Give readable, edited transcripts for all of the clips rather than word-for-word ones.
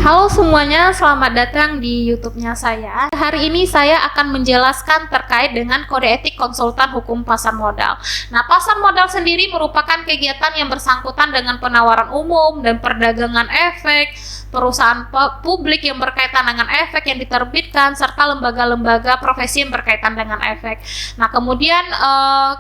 Halo semuanya, selamat datang di YouTube-nya saya. Hari ini saya akan menjelaskan terkait dengan kode etik konsultan hukum pasar modal. Nah, pasar modal sendiri merupakan kegiatan yang bersangkutan dengan penawaran umum dan perdagangan efek, perusahaan publik yang berkaitan dengan efek yang diterbitkan, serta lembaga-lembaga profesi yang berkaitan dengan efek. Nah, kemudian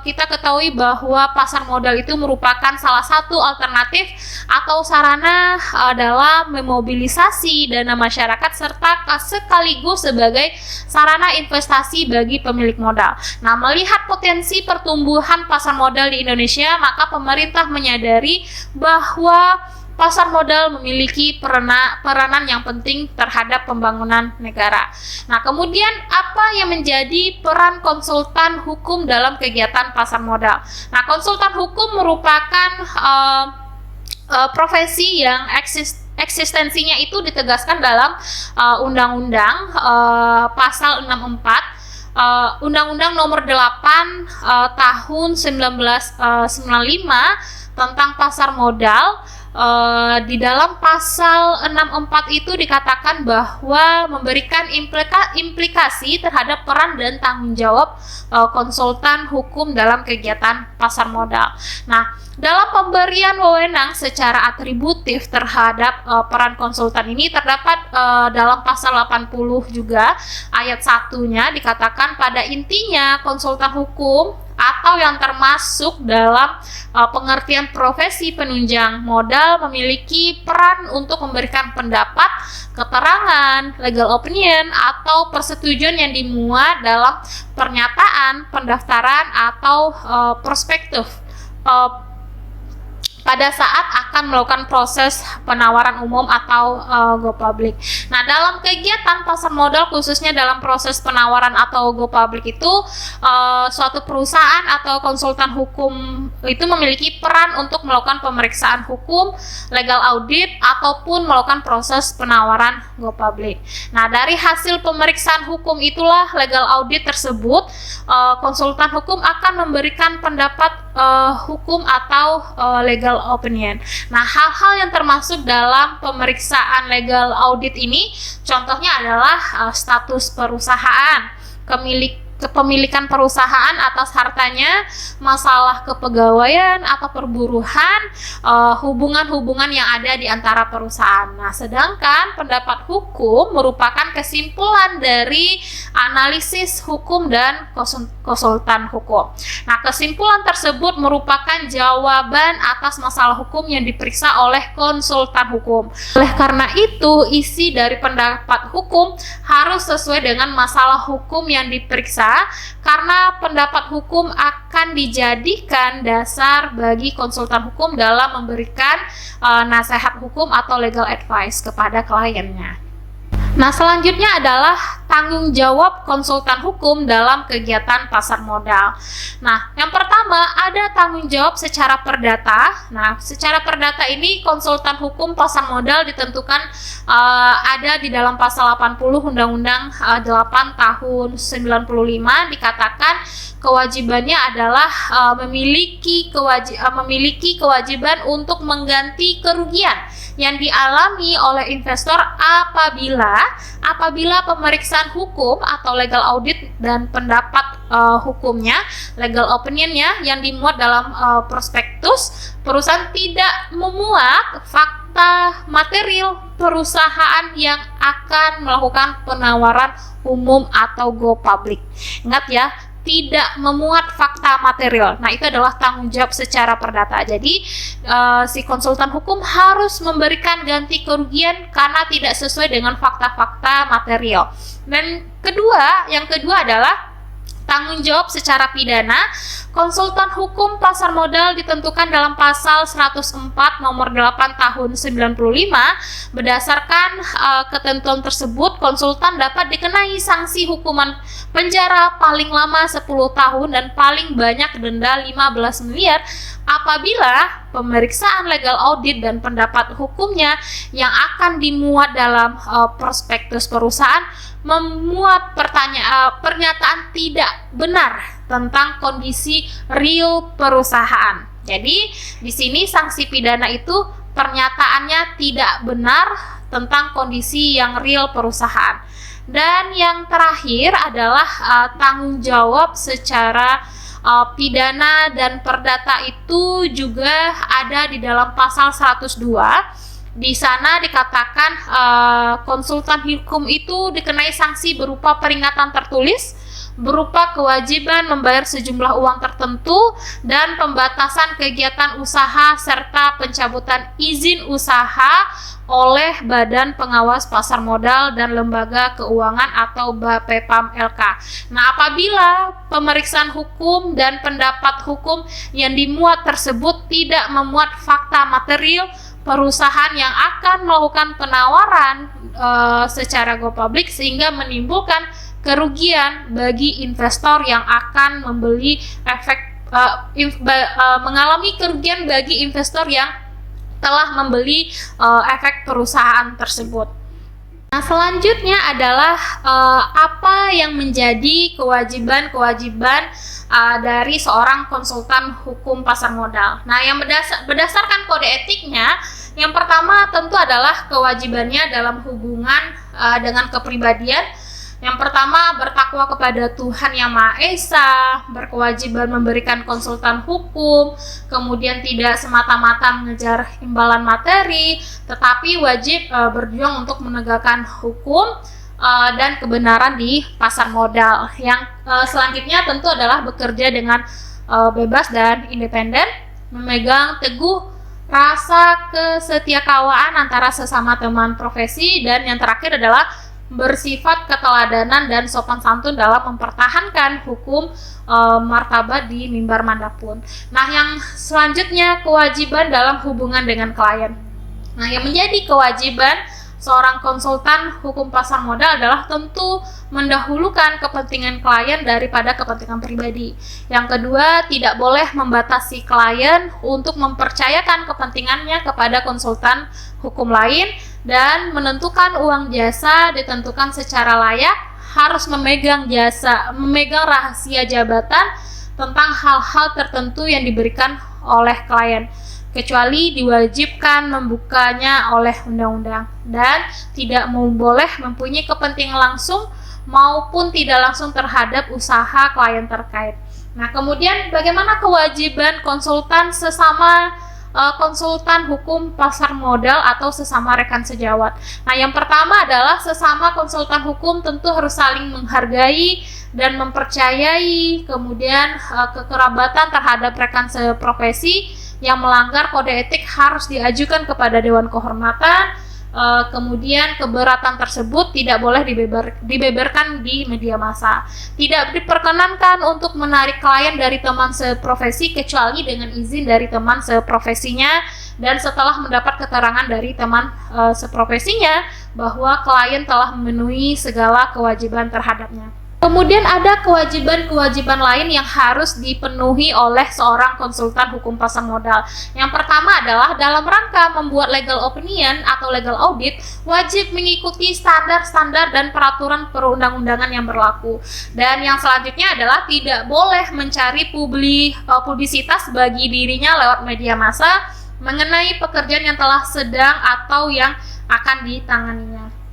kita ketahui bahwa pasar modal itu merupakan salah satu alternatif atau sarana dalam memobilisasi dana masyarakat serta sekaligus sebagai sarana investasi bagi pemilik modal. Nah, melihat potensi pertumbuhan pasar modal di Indonesia, maka pemerintah menyadari bahwa pasar modal memiliki peranan yang penting terhadap pembangunan negara. Nah, kemudian apa yang menjadi peran konsultan hukum dalam kegiatan pasar modal? Nah, konsultan hukum merupakan profesi yang eksistensinya itu ditegaskan dalam Undang-Undang Pasal 64 Undang-Undang Nomor 8 Tahun 1995 tentang pasar modal. Di dalam pasal 64 itu dikatakan bahwa memberikan implikasi terhadap peran dan tanggung jawab konsultan hukum dalam kegiatan pasar modal. Nah, dalam pemberian wewenang secara atributif terhadap peran konsultan ini terdapat dalam pasal 80 juga ayat 1-nya dikatakan pada intinya konsultan hukum atau yang termasuk dalam pengertian profesi penunjang modal memiliki peran untuk memberikan pendapat, keterangan, legal opinion, atau persetujuan yang dimuat dalam pernyataan, pendaftaran, atau prospektus pada saat akan melakukan proses penawaran umum atau go public. Nah, dalam kegiatan pasar modal khususnya dalam proses penawaran atau go public itu suatu perusahaan atau konsultan hukum itu memiliki peran untuk melakukan pemeriksaan hukum, legal audit, ataupun melakukan proses penawaran go public. Nah, dari hasil pemeriksaan hukum itulah legal audit tersebut konsultan hukum akan memberikan pendapat hukum atau legal opinion. Nah, hal-hal yang termasuk dalam pemeriksaan legal audit ini contohnya adalah status perusahaan, kepemilikan perusahaan atas hartanya, masalah kepegawaian atau perburuhan, hubungan-hubungan yang ada di antara perusahaan. Nah, sedangkan pendapat hukum merupakan kesimpulan dari analisis hukum dan konsultan hukum. Nah, kesimpulan tersebut merupakan jawaban atas masalah hukum yang diperiksa oleh konsultan hukum. Oleh karena itu, isi dari pendapat hukum harus sesuai dengan masalah hukum yang diperiksa, karena pendapat hukum akan dijadikan dasar bagi konsultan hukum dalam memberikan nasihat hukum atau legal advice kepada kliennya. Nah, selanjutnya adalah tanggung jawab konsultan hukum dalam kegiatan pasar modal. Nah, yang pertama ada tanggung jawab secara perdata. Nah, secara perdata ini konsultan hukum pasar modal ditentukan ada di dalam pasal 80 Undang-Undang 8 Tahun 95 dikatakan kewajibannya adalah memiliki kewajiban untuk mengganti kerugian yang dialami oleh investor apabila pemeriksaan hukum atau legal audit dan pendapat hukumnya, legal opinionnya yang dimuat dalam prospektus perusahaan tidak memuat fakta material perusahaan yang akan melakukan penawaran umum atau go public. Ingat ya, tidak memuat fakta material. Nah, itu adalah tanggung jawab secara perdata. Jadi, si konsultan hukum harus memberikan ganti kerugian karena tidak sesuai dengan fakta-fakta material. Dan yang kedua adalah tanggung jawab secara pidana. Konsultan hukum pasar modal ditentukan dalam pasal 104 nomor 8 tahun 95. Berdasarkan ketentuan tersebut, konsultan dapat dikenai sanksi hukuman penjara paling lama 10 tahun dan paling banyak denda 15 miliar apabila pemeriksaan legal audit dan pendapat hukumnya yang akan dimuat dalam prospektus perusahaan memuat pernyataan tidak benar tentang kondisi real perusahaan. Jadi, di sini sanksi pidana itu pernyataannya tidak benar tentang kondisi yang real perusahaan. Dan yang terakhir adalah tanggung jawab secara pidana dan perdata itu juga ada di dalam pasal 102. Di sana dikatakan konsultan hukum itu dikenai sanksi berupa peringatan tertulis, berupa kewajiban membayar sejumlah uang tertentu, dan pembatasan kegiatan usaha serta pencabutan izin usaha oleh Badan Pengawas Pasar Modal dan Lembaga Keuangan atau BAPEPAM LK. Nah, apabila pemeriksaan hukum dan pendapat hukum yang dimuat tersebut tidak memuat fakta material perusahaan yang akan melakukan penawaran secara go public sehingga menimbulkan kerugian bagi investor yang akan membeli mengalami kerugian bagi investor yang telah membeli efek perusahaan tersebut. Nah, selanjutnya adalah apa yang menjadi kewajiban-kewajiban dari seorang konsultan hukum pasar modal. Nah, yang berdasarkan kode etiknya, yang pertama tentu adalah kewajibannya dalam hubungan dengan kepribadian. Yang pertama, bertakwa kepada Tuhan Yang Maha Esa, berkewajiban memberikan konsultan hukum, kemudian tidak semata-mata mengejar imbalan materi, tetapi wajib berjuang untuk menegakkan hukum dan kebenaran di pasar modal. Yang selanjutnya tentu adalah bekerja dengan bebas dan independen, memegang teguh rasa kesetiakawanan antara sesama teman profesi, dan yang terakhir adalah bersifat keteladanan dan sopan santun dalam mempertahankan hukum martabat di mimbar manapun. Nah, yang selanjutnya kewajiban dalam hubungan dengan klien. Nah, yang menjadi kewajiban seorang konsultan hukum pasar modal adalah tentu mendahulukan kepentingan klien daripada kepentingan pribadi. Yang kedua, tidak boleh membatasi klien untuk mempercayakan kepentingannya kepada konsultan hukum lain, dan menentukan uang jasa ditentukan secara layak, harus memegang rahasia jabatan tentang hal-hal tertentu yang diberikan oleh klien, kecuali diwajibkan membukanya oleh undang-undang, dan tidak boleh mempunyai kepentingan langsung maupun tidak langsung terhadap usaha klien terkait. Nah, kemudian bagaimana kewajiban konsultan sesama konsultan hukum pasar modal atau sesama rekan sejawat? Nah, yang pertama adalah sesama konsultan hukum tentu harus saling menghargai dan mempercayai, kemudian kekerabatan terhadap rekan seprofesi. Yang melanggar kode etik harus diajukan kepada Dewan Kehormatan. Kemudian keberatan tersebut tidak boleh dibeberkan di media massa. Tidak diperkenankan untuk menarik klien dari teman seprofesi kecuali dengan izin dari teman seprofesinya dan setelah mendapat keterangan dari teman seprofesinya bahwa klien telah memenuhi segala kewajiban terhadapnya. Kemudian ada kewajiban-kewajiban lain yang harus dipenuhi oleh seorang konsultan hukum pasar modal. Yang pertama adalah dalam rangka membuat legal opinion atau legal audit, wajib mengikuti standar-standar dan peraturan perundang-undangan yang berlaku. Dan yang selanjutnya adalah tidak boleh mencari publisitas bagi dirinya lewat media massa mengenai pekerjaan yang telah sedang atau yang akan ditanganinya.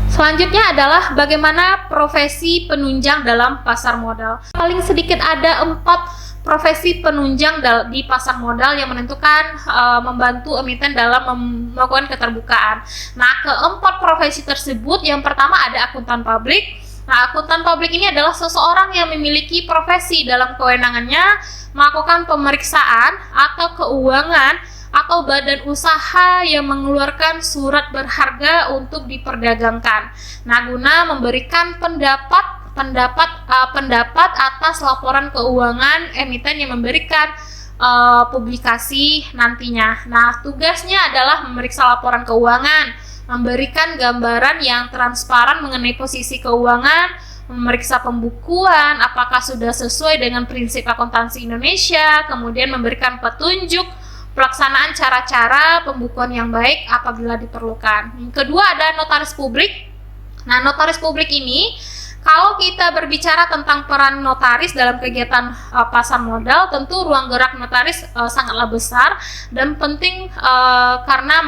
Selanjutnya adalah bagaimana profesi penunjang dalam pasar modal. Paling sedikit ada 4 profesi penunjang di pasar modal yang menentukan membantu emiten dalam melakukan keterbukaan. Nah, keempat profesi tersebut, yang pertama ada akuntan publik. Nah, akuntan publik ini adalah seseorang yang memiliki profesi dalam kewenangannya melakukan pemeriksaan atau keuangan atau badan usaha yang mengeluarkan surat berharga untuk diperdagangkan. Nah, guna memberikan pendapat atas laporan keuangan emiten yang memberikan publikasi nantinya. Nah, tugasnya adalah memeriksa laporan keuangan, memberikan gambaran yang transparan mengenai posisi keuangan, memeriksa pembukuan apakah sudah sesuai dengan prinsip akuntansi Indonesia, kemudian memberikan petunjuk pelaksanaan cara-cara pembukuan yang baik apabila diperlukan. Yang kedua ada notaris publik. Nah, notaris publik ini Kalau kita berbicara tentang peran notaris dalam kegiatan pasar modal, tentu ruang gerak notaris sangatlah besar dan penting karena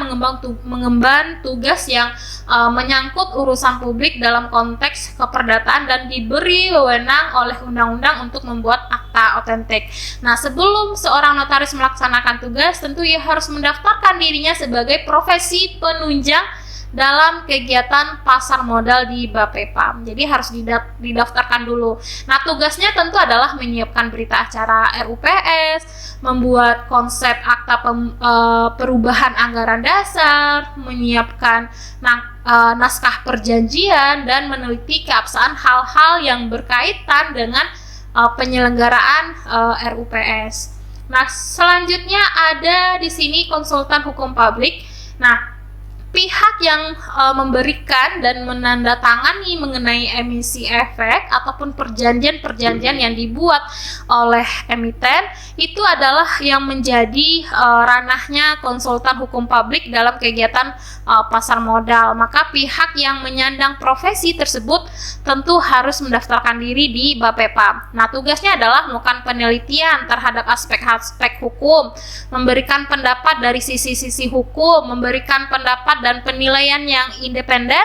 mengemban tugas yang menyangkut urusan publik dalam konteks keperdataan dan diberi wewenang oleh undang-undang untuk membuat akta otentik. Nah, sebelum seorang notaris melaksanakan tugas, tentu ia harus mendaftarkan dirinya sebagai profesi penunjang dalam kegiatan pasar modal di Bapepam. Jadi harus didaftarkan dulu. Nah, tugasnya tentu adalah menyiapkan berita acara RUPS, membuat konsep akta perubahan anggaran dasar, menyiapkan naskah perjanjian, dan meneliti keabsahan hal-hal yang berkaitan dengan penyelenggaraan RUPS. Nah, selanjutnya ada di sini konsultan hukum publik. Nah, pihak yang memberikan dan menandatangani mengenai emisi efek ataupun perjanjian-perjanjian yang dibuat oleh emiten itu adalah yang menjadi ranahnya konsultan hukum publik dalam kegiatan pasar modal. Maka pihak yang menyandang profesi tersebut tentu harus mendaftarkan diri di Bapepam. Nah, tugasnya adalah melakukan penelitian terhadap aspek-aspek hukum, memberikan pendapat dari sisi-sisi hukum, memberikan pendapat dan penilaian yang independen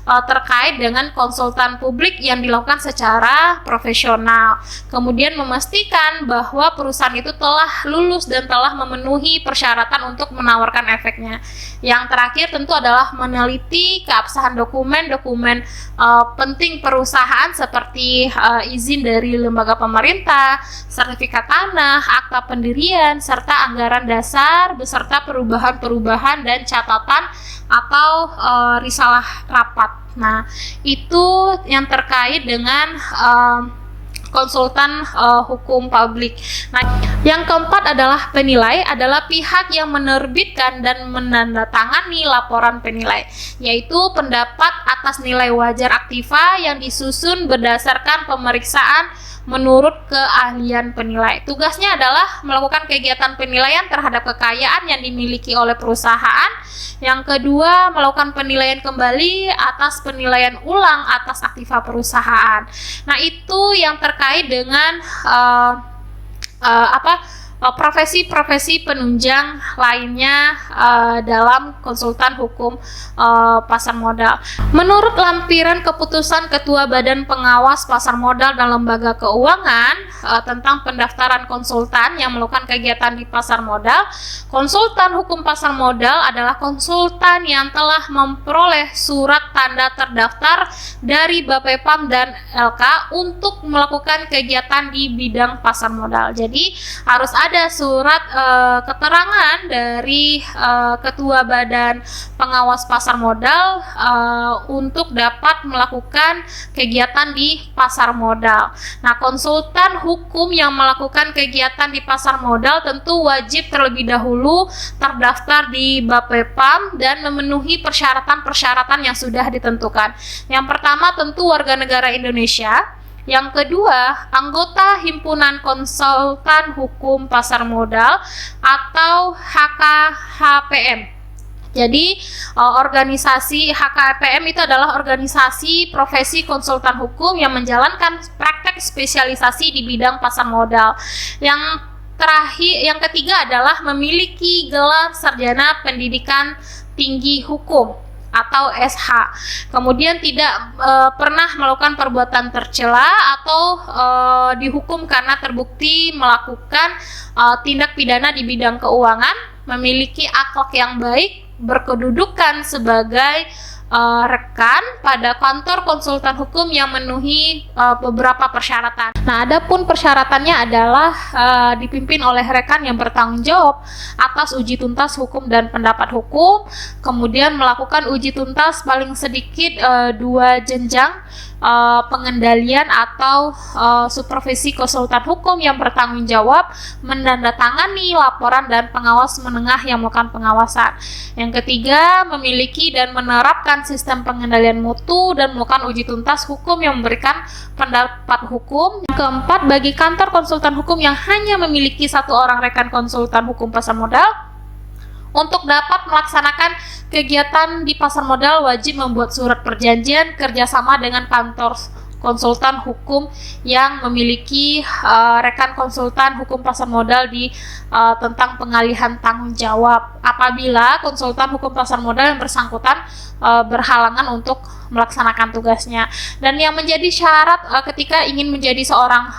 terkait dengan konsultan publik yang dilakukan secara profesional. Kemudian memastikan bahwa perusahaan itu telah lulus dan telah memenuhi persyaratan untuk menawarkan efeknya. Yang terakhir tentu adalah meneliti keabsahan dokumen-dokumen penting perusahaan seperti izin dari lembaga pemerintah, sertifikat tanah, akta pendirian, serta anggaran dasar beserta perubahan-perubahan dan catatan atau risalah rapat. Nah, itu yang terkait dengan konsultan hukum publik. Nah, yang keempat adalah penilai, adalah pihak yang menerbitkan dan menandatangani laporan penilai, yaitu pendapat atas nilai wajar aktiva yang disusun berdasarkan pemeriksaan menurut keahlian penilai. Tugasnya adalah melakukan kegiatan penilaian terhadap kekayaan yang dimiliki oleh perusahaan. Yang kedua, melakukan penilaian kembali atas penilaian ulang atas aktiva perusahaan. Nah, itu yang terkait dengan profesi-profesi penunjang lainnya dalam konsultan hukum pasar modal. Menurut lampiran keputusan Ketua Badan Pengawas Pasar Modal dan Lembaga Keuangan tentang pendaftaran konsultan yang melakukan kegiatan di pasar modal, konsultan hukum pasar modal adalah konsultan yang telah memperoleh surat tanda terdaftar dari Bapepam dan LK untuk melakukan kegiatan di bidang pasar modal. Jadi harus ada surat keterangan dari Ketua Badan Pengawas Pasar Modal untuk dapat melakukan kegiatan di pasar modal. Nah, konsultan hukum yang melakukan kegiatan di pasar modal tentu wajib terlebih dahulu terdaftar di Bapepam dan memenuhi persyaratan-persyaratan yang sudah ditentukan. Yang pertama tentu warga negara Indonesia. Yang kedua, anggota Himpunan Konsultan Hukum Pasar Modal atau HKHPM. Jadi, organisasi HKHPM itu adalah organisasi profesi konsultan hukum yang menjalankan praktek spesialisasi di bidang pasar modal. Yang ketiga adalah memiliki gelar sarjana pendidikan tinggi hukum atau SH. Kemudian tidak pernah melakukan perbuatan tercela atau dihukum karena terbukti melakukan tindak pidana di bidang keuangan, memiliki akhlak yang baik, berkedudukan sebagai rekan pada kantor konsultan hukum yang memenuhi beberapa persyaratan. Nah, adapun persyaratannya adalah dipimpin oleh rekan yang bertanggung jawab atas uji tuntas hukum dan pendapat hukum, kemudian melakukan uji tuntas paling sedikit 2 jenjang pengendalian atau supervisi konsultan hukum yang bertanggung jawab, menandatangani laporan dan pengawas menengah yang melakukan pengawasan. Yang ketiga, memiliki dan menerapkan sistem pengendalian mutu dan melakukan uji tuntas hukum yang memberikan pendapat hukum. Yang keempat, bagi kantor konsultan hukum yang hanya memiliki 1 orang rekan konsultan hukum pasar modal, untuk dapat melaksanakan kegiatan di pasar modal wajib membuat surat perjanjian kerjasama dengan kantor konsultan hukum yang memiliki rekan konsultan hukum pasar modal di tentang pengalihan tanggung jawab apabila konsultan hukum pasar modal yang bersangkutan berhalangan untuk melaksanakan tugasnya. Dan yang menjadi syarat ketika ingin menjadi seorang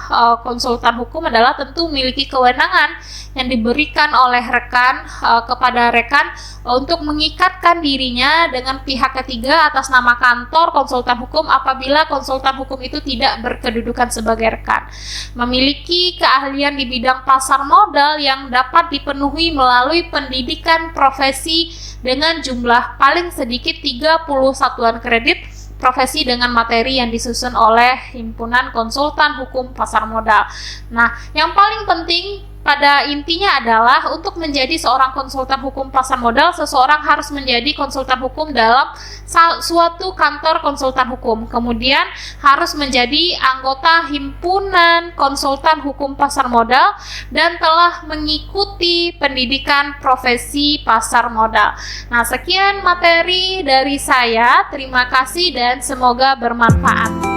konsultan hukum adalah tentu memiliki kewenangan yang diberikan oleh rekan kepada rekan untuk mengikatkan dirinya dengan pihak ketiga atas nama kantor konsultan hukum apabila konsultan hukum itu tidak berkedudukan sebagai rekan. Memiliki keahlian di bidang pasar modal yang dapat dipenuhi melalui pendidikan profesi dengan jumlah paling sedikit 30 satuan kredit profesi dengan materi yang disusun oleh Himpunan Konsultan Hukum Pasar Modal. Nah, yang paling penting pada intinya adalah untuk menjadi seorang konsultan hukum pasar modal, seseorang harus menjadi konsultan hukum dalam suatu kantor konsultan hukum. Kemudian harus menjadi anggota Himpunan Konsultan Hukum Pasar Modal dan telah mengikuti pendidikan profesi pasar modal. Nah, sekian materi dari saya. Terima kasih dan semoga bermanfaat.